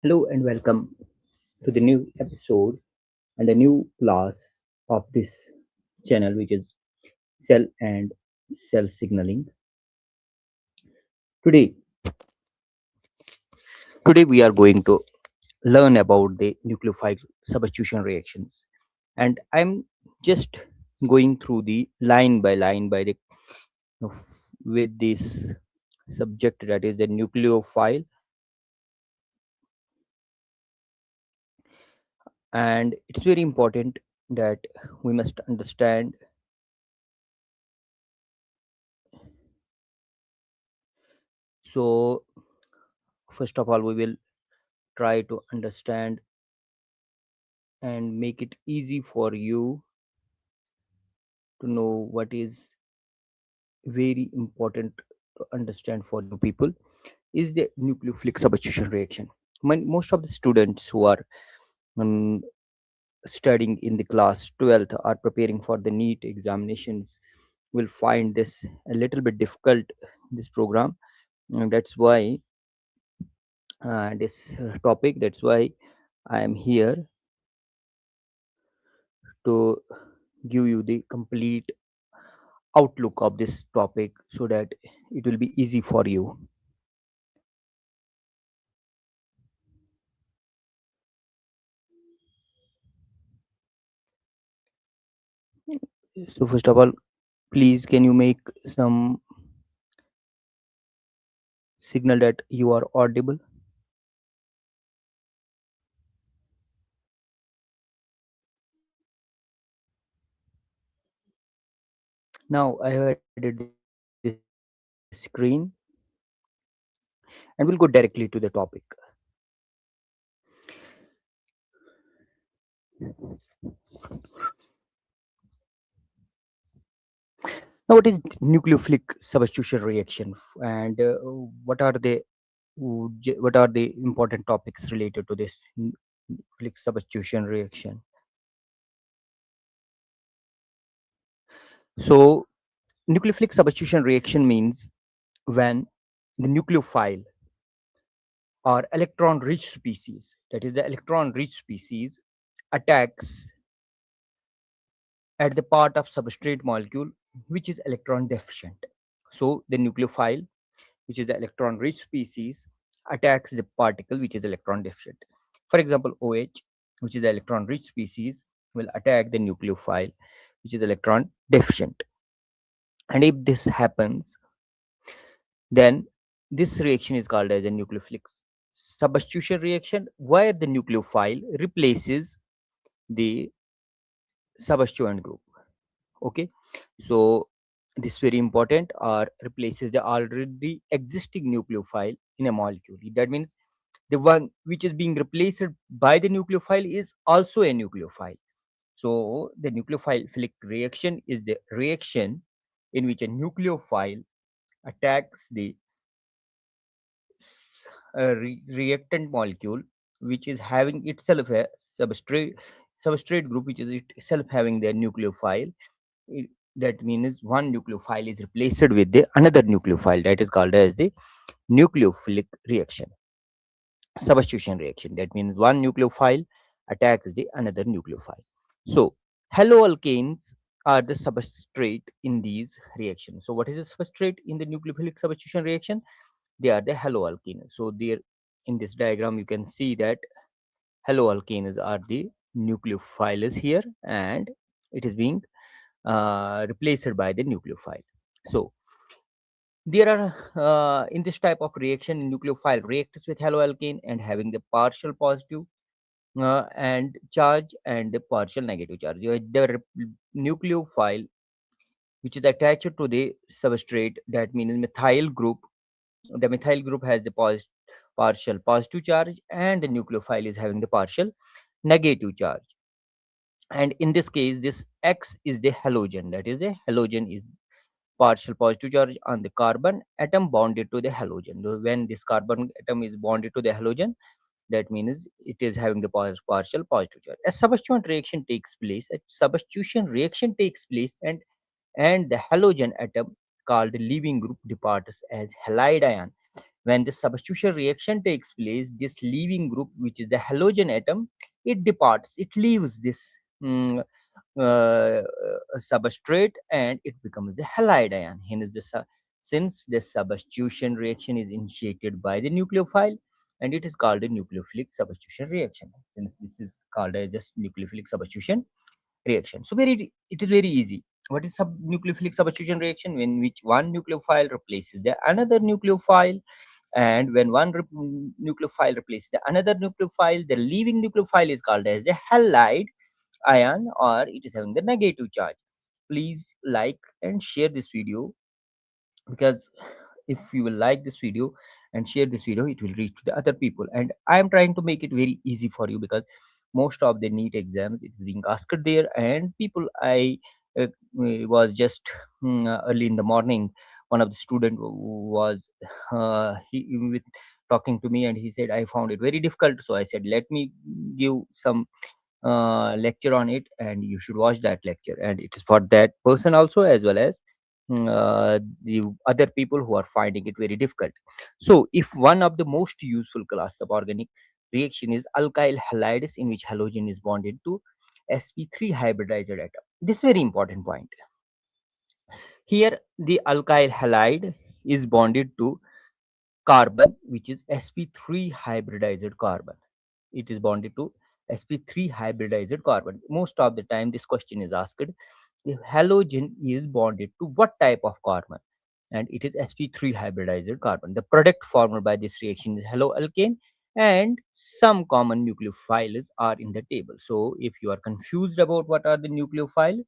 Hello and welcome to the new episode and a new class of this channel, which is cell and cell signaling. Today, today we are going to learn about the nucleophile substitution reactions, and I'm just going through the line by line by the with this subject, that is the nucleophile, and it's very important that we must understand. So first of all, we will try to understand and make it easy for you to know what is very important to understand for you people is the nucleophilic substitution reaction. Most of the students who are um, studying in the class 12th are preparing for the NEET examinations will find this a little bit difficult, this program. That's why this topic, that's why I am here to give you the complete outlook of this topic so that it will be easy for you. So first of all, please can you make some signal that you are audible? Now I have added the screen and we'll go directly to the topic. Now what is nucleophilic substitution reaction and what are the what are the important topics related to this nucleophilic substitution reaction? So nucleophilic substitution reaction means when the nucleophile or electron rich species, that is the electron rich species, attacks at the part of substrate molecule which is electron deficient. So the nucleophile, which is the electron rich species, attacks the particle which is electron deficient. For example, OH, which is the electron rich species, will attack the nucleophile which is electron deficient. And if this happens, then this reaction is called as a nucleophilic substitution reaction, where the nucleophile replaces the substituent group. Okay, so this is very important, or replaces the already existing nucleophile in a molecule. That means the one which is being replaced by the nucleophile is also a nucleophile. So the nucleophilic reaction is the reaction in which a nucleophile attacks the reactant molecule which is having itself a substrate group which is itself having the nucleophile. It- that means one nucleophile is replaced with the another nucleophile, that is called as the nucleophilic reaction, substitution reaction. That means one nucleophile attacks the another nucleophile. So haloalkanes are the substrate in these reactions. So what is the substrate in the nucleophilic substitution reaction? They are the haloalkanes. So there in this diagram you can see that haloalkanes are the nucleophiles here, and it is being replaced by the nucleophile. So there are in this type of reaction, nucleophile reacts with haloalkane and having the partial positive and charge and the partial negative charge. Nucleophile which is attached to the substrate, that means methyl group. The methyl group has the partial positive charge, and the nucleophile is having the partial negative charge. And in this case, this X is the halogen. That is, a halogen is partial positive charge on the carbon atom bonded to the halogen. So when this carbon atom is bonded to the halogen, that means it is having the partial positive charge. A substitution reaction takes place. A substitution reaction takes place, and the halogen atom called leaving group departs as halide ion. When the substitution reaction takes place, this leaving group, which is the halogen atom, it departs, it leaves this mm, substrate, and it becomes the halide ion. Hence, since the substitution reaction is initiated by the nucleophile, and it is called a nucleophilic substitution reaction. Since this is called a just nucleophilic substitution reaction, so it is very easy. What is nucleophilic substitution reaction? When which one nucleophile replaces the another nucleophile, and when one nucleophile replaces the another nucleophile, the leaving nucleophile is called as a halide ion, or it is having the negative charge. Please like and share this video, because if you will like this video and share this video, it will reach to the other people. And I am trying to make it very easy for you, because most of the NEET exams it is being asked there, and people I was just early in the morning, one of the student was he with talking to me, and he said I found it very difficult. So I said, let me give some lecture on it, and you should watch that lecture, and it is for that person also, as well as the other people who are finding it very difficult. So if one of the most useful class of organic reaction is alkyl halides, in which halogen is bonded to sp3 hybridized atom. This is very important point. Here the alkyl halide is bonded to carbon, which is sp3 hybridized carbon. It is bonded to sp3 hybridized carbon. Most of the time this question is asked, the halogen is bonded to what type of carbon, and it is sp3 hybridized carbon. The product formed by this reaction is haloalkane, and some common nucleophiles are in the table. So if you are confused about what are the nucleophiles,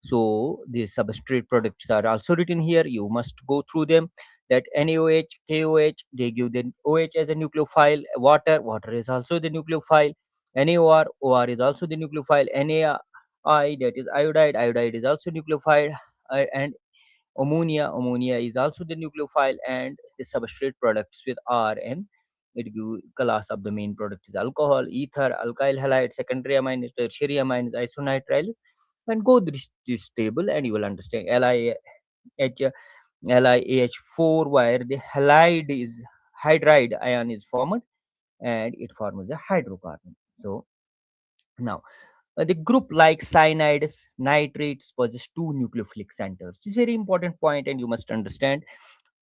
so the substrate products are also written here. You must go through them. That NaOH, KOH, they give the OH as a nucleophile. Water is also the nucleophile. NaOR, OR is also the nucleophile. NaI, that is iodide is also nucleophile. And ammonia is also the nucleophile. And the substrate products with R and it give class of the main product is alcohol, ether, alkyl halide, secondary amines, tertiary amines, isonitrile, and go this table, and you will understand LiH LiAH4, where the halide is hydride ion is formed, and it forms a hydrocarbon. So now the group like cyanides, nitrates possess two nucleophilic centers. This is very important point, and you must understand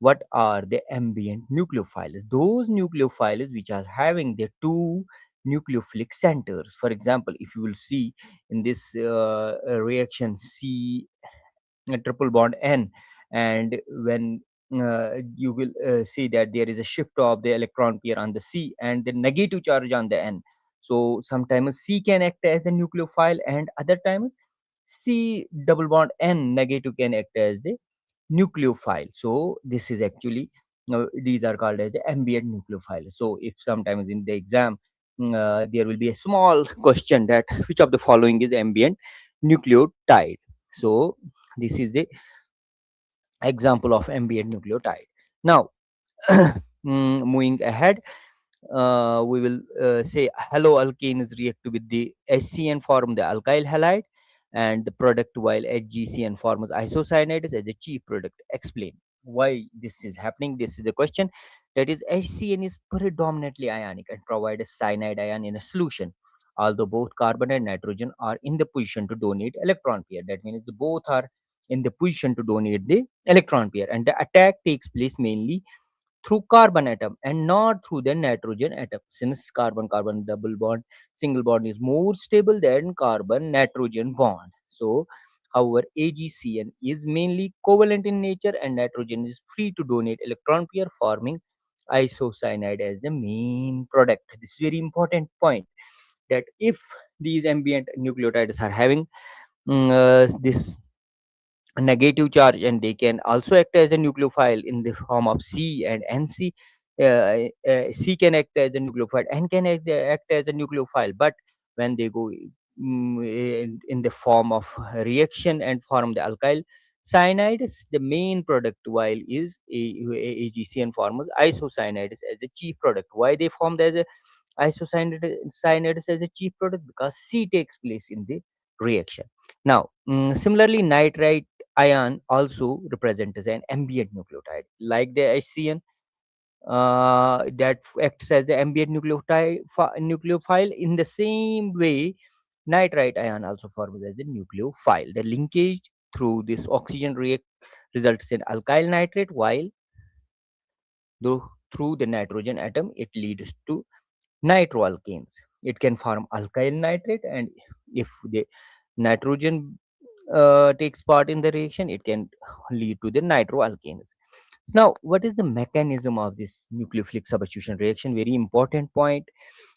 what are the ambient nucleophiles. Those nucleophiles which are having the two nucleophilic centers. For example, if you will see in this reaction C triple bond N, and when you will see that there is a shift of the electron pair on the C and the negative charge on the N. So sometimes C can act as a nucleophile, and other times C double bond N negative can act as the nucleophile. So this is actually these are called as the ambient nucleophile. So if sometimes in the exam there will be a small question that which of the following is ambient nucleotide. So this is the example of ambient nucleotide. Now moving ahead, we will say haloalkanes react with the HCN form the alkyl halide, and the product, while HGCN forms isocyanides as a chief product. Explain why this is happening. This is the question. That is, HCN is predominantly ionic and provide a cyanide ion in a solution. Although both carbon and nitrogen are in the position to donate electron pair, that means the both are in the position to donate the electron pair, and the attack takes place mainly through carbon atom and not through the nitrogen atom. Since carbon carbon double bond single bond is more stable than carbon nitrogen bond, so however AgCN is mainly covalent in nature, and nitrogen is free to donate electron pair, forming isocyanide as the main product. This is very important point, that if these ambient nucleotides are having this negative charge, and they can also act as a nucleophile in the form of C and NC. C can act as a nucleophile, N can act as a nucleophile, but when they go in the form of reaction and form the alkyl cyanides, the main product, while is AgCN forms isocyanides as the chief product. Why they formed as a isocyanidus as a chief product? Because C takes place in the reaction. Now, similarly, nitrite ion also represents an ambient nucleotide like the HCN. that acts as the ambient nucleophile. In the same way, nitrite ion also forms as a nucleophile. The linkage through this oxygen react results in alkyl nitrate, while through the nitrogen atom it leads to nitroalkanes. It can form alkyl nitrate, and if the nitrogen takes part in the reaction, it can lead to the nitroalkanes. Now, what is the mechanism of this nucleophilic substitution reaction? Very important point.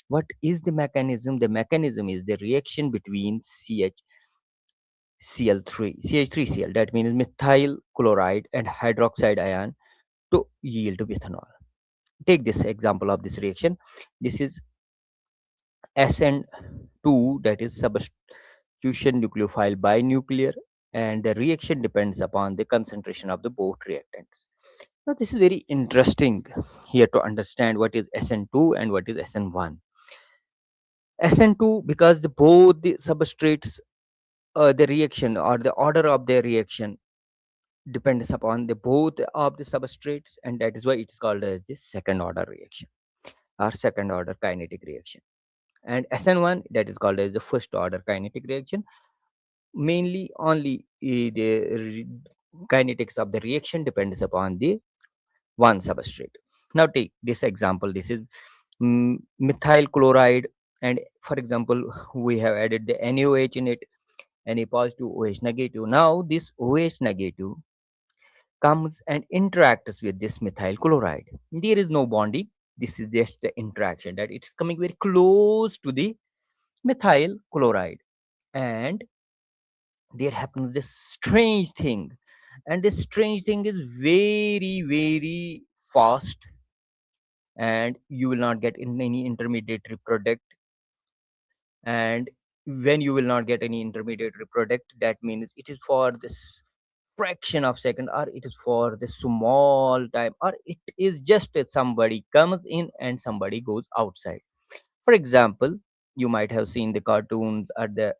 What is the mechanism? The mechanism is the reaction between CH3Cl, that means methyl chloride, and hydroxide ion to yield methanol. Take this example of this reaction. This is SN2, that is substitution nucleophile binuclear, and the reaction depends upon the concentration of the both reactants. Now, this is very interesting here to understand what is SN2 and what is SN1. SN2, because both the substrates, the reaction or the order of their reaction depends upon the both of the substrates, and that is why it is called as the second order reaction or second order kinetic reaction. And SN1, that is called as the first order kinetic reaction. Mainly only kinetics of the reaction depends upon the one substrate. Now take this example. This is methyl chloride, and for example we have added the NaOH in it, Na positive, OH negative. Now this OH negative comes and interacts with this methyl chloride. There is no bonding. This is just the interaction, that it's coming very close to the methyl chloride, and there happens this strange thing, and this strange thing is very very fast, and you will not get in any intermediary product. And when you will not get any intermediary product, that means it is for this fraction of second, or it is for the small time, or it is just that somebody comes in and somebody goes outside. For example, you might have seen the cartoons or the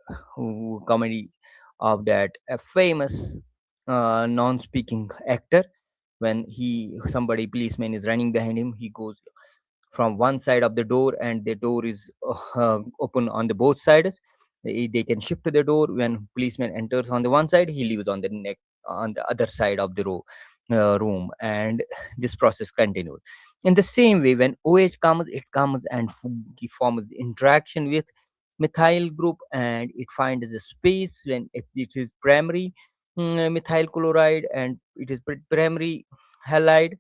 comedy of that a famous non-speaking actor. When he somebody policeman is running behind him, he goes from one side of the door, and the door is open on the both sides. They can shift the door. When policeman enters on the one side, he leaves on the neck on the other side of the room, and this process continues. In the same way, when OH comes, it comes and forms interaction with methyl group, and it finds a space when if it is primary methyl chloride, and it is primary halide,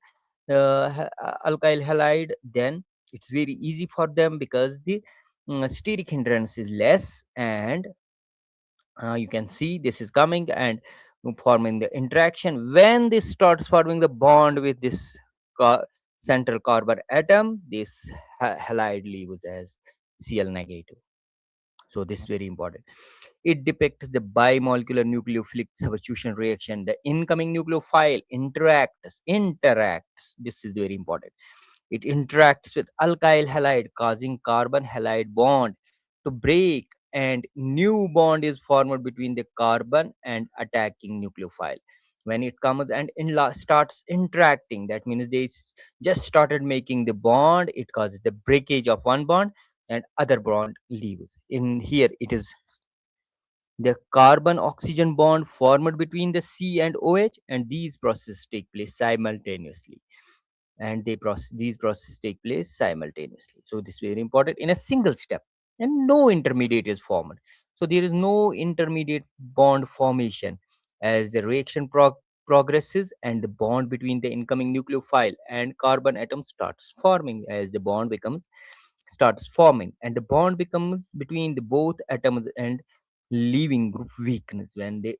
alkyl halide, then it's very easy for them because the steric hindrance is less, and you can see this is coming and forming the interaction. When this starts forming the bond with this ca- central carbon atom, this halide leaves as Cl negative. So this is very important. It depicts the bimolecular nucleophilic substitution reaction. The incoming nucleophile interacts. This is very important. It interacts with alkyl halide, causing carbon halide bond to break, and new bond is formed between the carbon and attacking nucleophile. When it comes and starts interacting, that means they just started making the bond. It causes the breakage of one bond, and other bond leaves. In here, it is the carbon oxygen bond formed between the C and OH, and these processes take place simultaneously, and these processes take place simultaneously. So this is very important in a single step, and no intermediate is formed. So there is no intermediate bond formation as the reaction progresses, and the bond between the incoming nucleophile and carbon atom starts forming. As the bond becomes starts forming, and the bond becomes between the both atoms and leaving group weakness. When the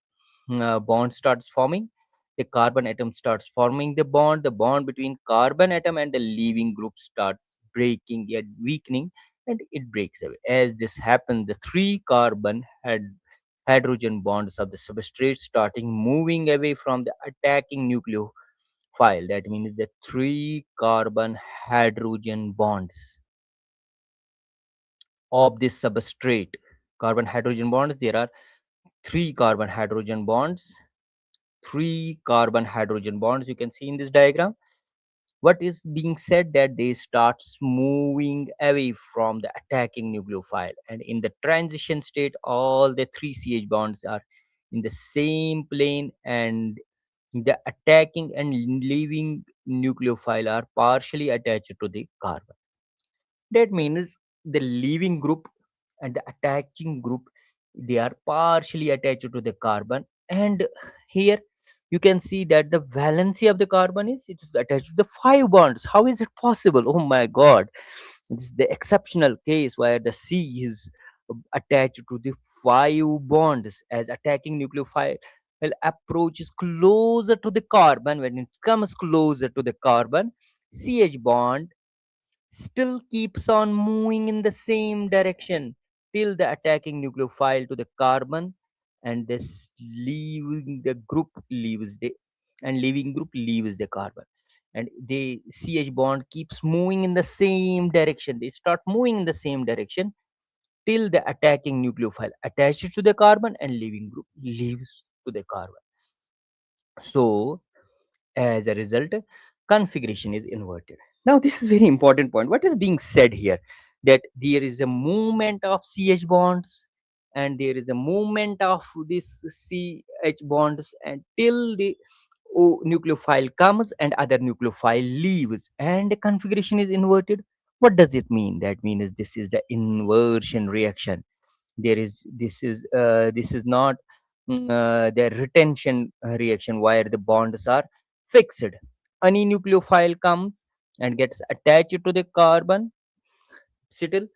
bond starts forming, the carbon atom starts forming the bond between carbon atom and the leaving group starts breaking, yet weakening, and it breaks away. As this happens, the three carbon hydrogen bonds of the substrate starting moving away from the attacking nucleophile. That means the three carbon hydrogen bonds of this substrate. Carbon hydrogen bonds, there are three carbon hydrogen bonds, you can see in this diagram. what is being said that they start moving away from the attacking nucleophile, and in the transition state all the three CH bonds are in the same plane, and the attacking and leaving nucleophile are partially attached to the carbon. That means the leaving group and the attaching group, they are partially attached to the carbon. And here you can see that the valency of the carbon is, it is attached to the five bonds. How is it possible? Oh my god, this is the exceptional case where the C is attached to the five bonds, as attacking nucleophile approaches closer to the carbon. When it comes closer to the carbon, CH bond still keeps on moving in the same direction till the attacking nucleophile to the carbon, and this leaving the group leaves the, and leaving group leaves the carbon, and the CH bond keeps moving in the same direction. They start moving in the same direction till the attacking nucleophile attaches to the carbon and leaving group leaves to the carbon. So as a result, configuration is inverted. Now this is very important point. What is being said here? That there is a movement of CH bonds, and there is a movement of this CH bonds until the nucleophile comes and other nucleophile leaves, and the configuration is inverted. What does it mean? That means this is the inversion reaction. There is, this is not the retention reaction where the bonds are fixed. Any nucleophile comes and gets attached to the carbon, still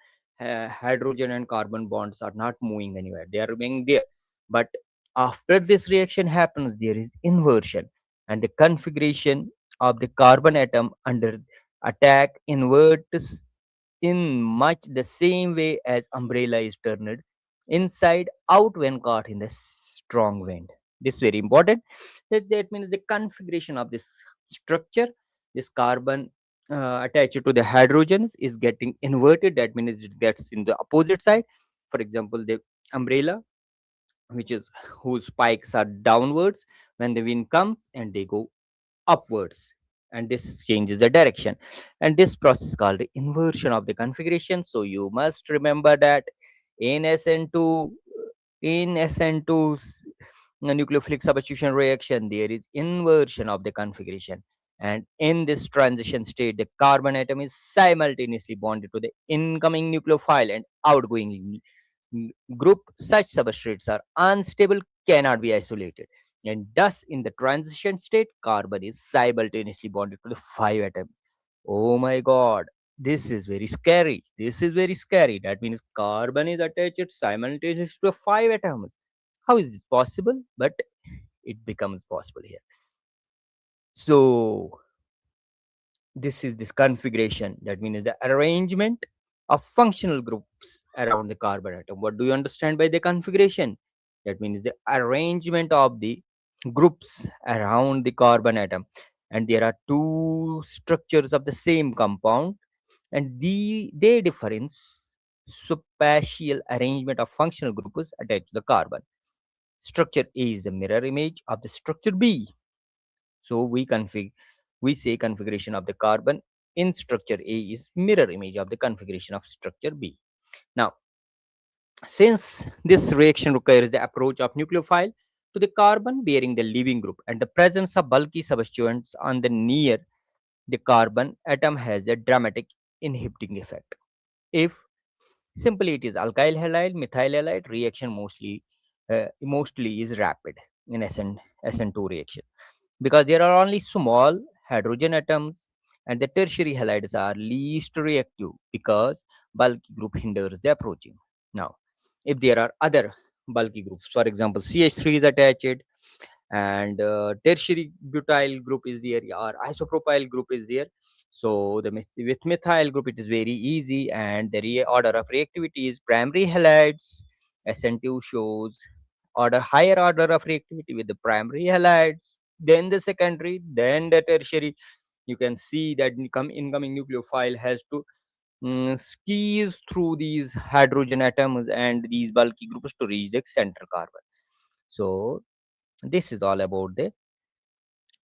hydrogen and carbon bonds are not moving anywhere, they are remaining there. But after this reaction happens, there is inversion, and the configuration of the carbon atom under attack inverts in much the same way as umbrella is turned inside out when caught in the strong wind. This is very important. That means the configuration of this structure, this carbon attached to the hydrogens is getting inverted. That means it gets in the opposite side. For example, the umbrella, which is whose spikes are downwards, when the wind comes and they go upwards, and this changes the direction, and this process is called the inversion of the configuration. So you must remember that in SN2, in SN2 nucleophilic substitution reaction, there is inversion of the configuration, and in this transition state the carbon atom is simultaneously bonded to the incoming nucleophile and outgoing group. Such substrates are unstable, cannot be isolated, and thus in the transition state carbon is simultaneously bonded to the five atoms. Oh my god, this is very scary. This is very scary. That means carbon is attached simultaneously to five atoms. How is it possible? But it becomes possible here. So this is this configuration. That means the arrangement of functional groups around the carbon atom. What do you understand by the configuration? That means the arrangement of the groups around the carbon atom, and there are two structures of the same compound, and they differ in spatial arrangement of functional groups attached to the carbon. Structure A is the mirror image of the structure B. So we say configuration of the carbon in structure A is mirror image of the configuration of structure B. Now, since this reaction requires the approach of nucleophile to the carbon bearing the leaving group and the presence of bulky substituents on the near the carbon atom has a dramatic inhibiting effect. If simply it is alkyl halide, methyl halide reaction mostly is rapid in SN2 reaction, because there are only small hydrogen atoms, and the tertiary halides are least reactive because bulky group hinders the approaching. Now, if there are other bulky groups, for example, CH3 is attached, and tertiary butyl group is there, or isopropyl group is there. So with methyl group it is very easy, and the order of reactivity is primary halides. SN2 shows higher order of reactivity with the primary halides, then the secondary, then the tertiary. You can see that incoming nucleophile has to squeeze through these hydrogen atoms and these bulky groups to reach the center carbon. So this is all about the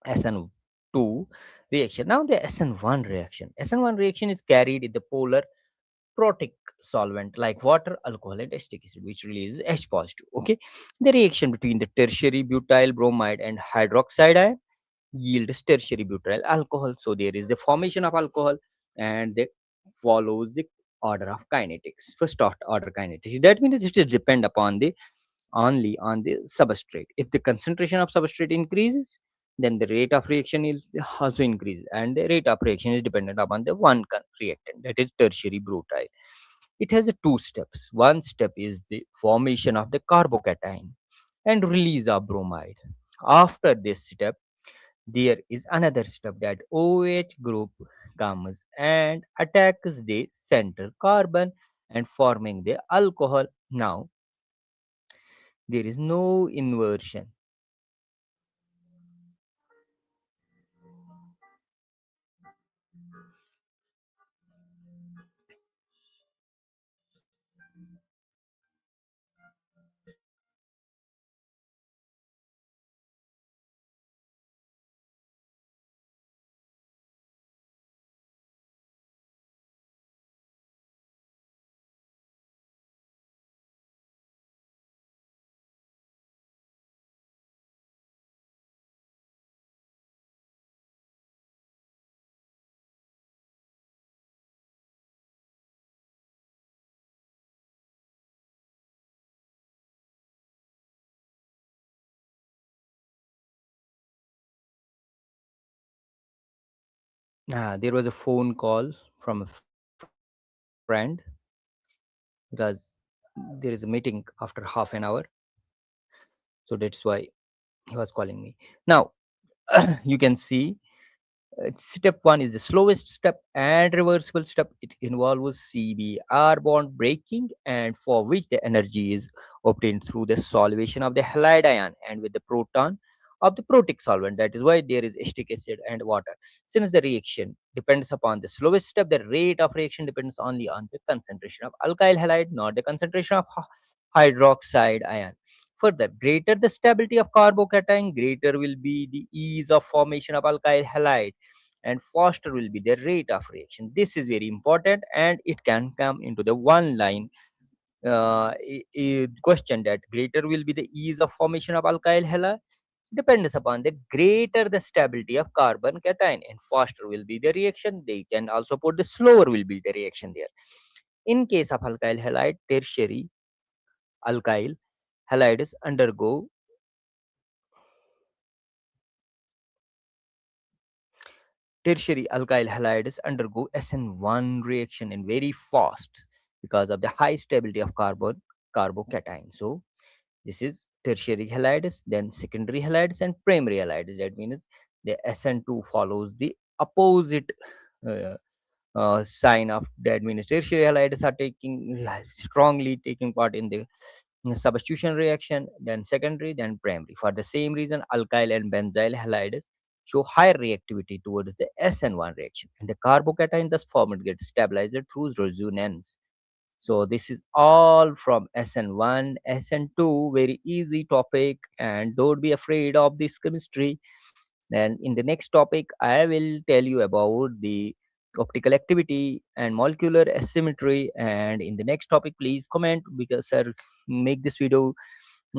SN1 SN2 reaction. Now the SN1 reaction. SN1 reaction is carried in the polar protic solvent like water, alcohol, and acetic acid, which releases H positive. Okay, the reaction between the tertiary butyl bromide and hydroxide ion yields tertiary butyl alcohol. So there is the formation of alcohol, and they follows the order of kinetics. First order kinetics. That means it is depend upon the only on the substrate. If the concentration of substrate increases, then the rate of reaction is also increase, and the rate of reaction is dependent upon the one reactant, that is tertiary butyl. It has two steps. One step is the formation of the carbocation and release of bromide. After this step, there is another step that OH group comes and attacks the center carbon and forming the alcohol. Now there is no inversion. There was a phone call from a friend because there is a meeting after half an hour, so that's why he was calling me. Now you can see step one is the slowest step and reversible step. It involves CBr bond breaking, and for which the energy is obtained through the solvation of the halide ion and with the proton of the protic solvent. That is why there is acetic acid and water. Since the reaction depends upon the slowest step, the rate of reaction depends only on the concentration of alkyl halide, not the concentration of hydroxide ion. Further, greater the stability of carbocation, greater will be the ease of formation of alkyl halide, and faster will be the rate of reaction. This is very important, and it can come into the one line question that greater will be the ease of formation of alkyl halide depends upon the greater the stability of carbon cation, and faster will be the reaction. They can also put the slower will be the reaction there. In case of alkyl halide, tertiary alkyl halides undergo tertiary alkyl halides undergo SN1 reaction and very fast because of the high stability of carbocation. So this is tertiary halides, then secondary halides, and primary halides. That means the SN2 follows the opposite uh, sign of that, means tertiary halides are taking strongly taking part in the substitution reaction, then secondary, then primary. For the same reason, alkyl and benzyl halides show higher reactivity towards the SN1 reaction, and the carbocation thus formed gets stabilized through resonance. So this is all from SN1, SN2, very easy topic, and don't be afraid of this chemistry. Then in the next topic, I will tell you about the optical activity and molecular asymmetry. And in the next topic, please comment because sir, make this video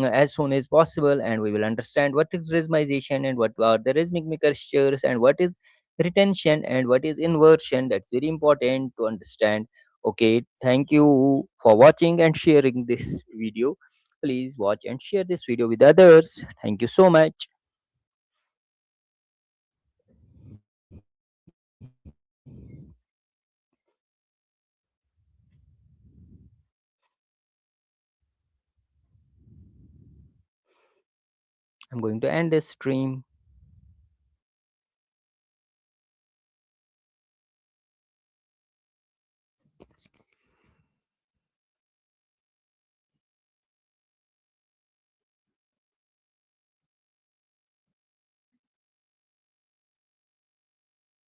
as soon as possible, and we will understand what is resmization and what are the rhythmic mixtures and what is retention and what is inversion. That's very important to understand. Okay, thank you for watching and sharing this video. Please watch and share this video with others. Thank you so much. I'm going to end this stream.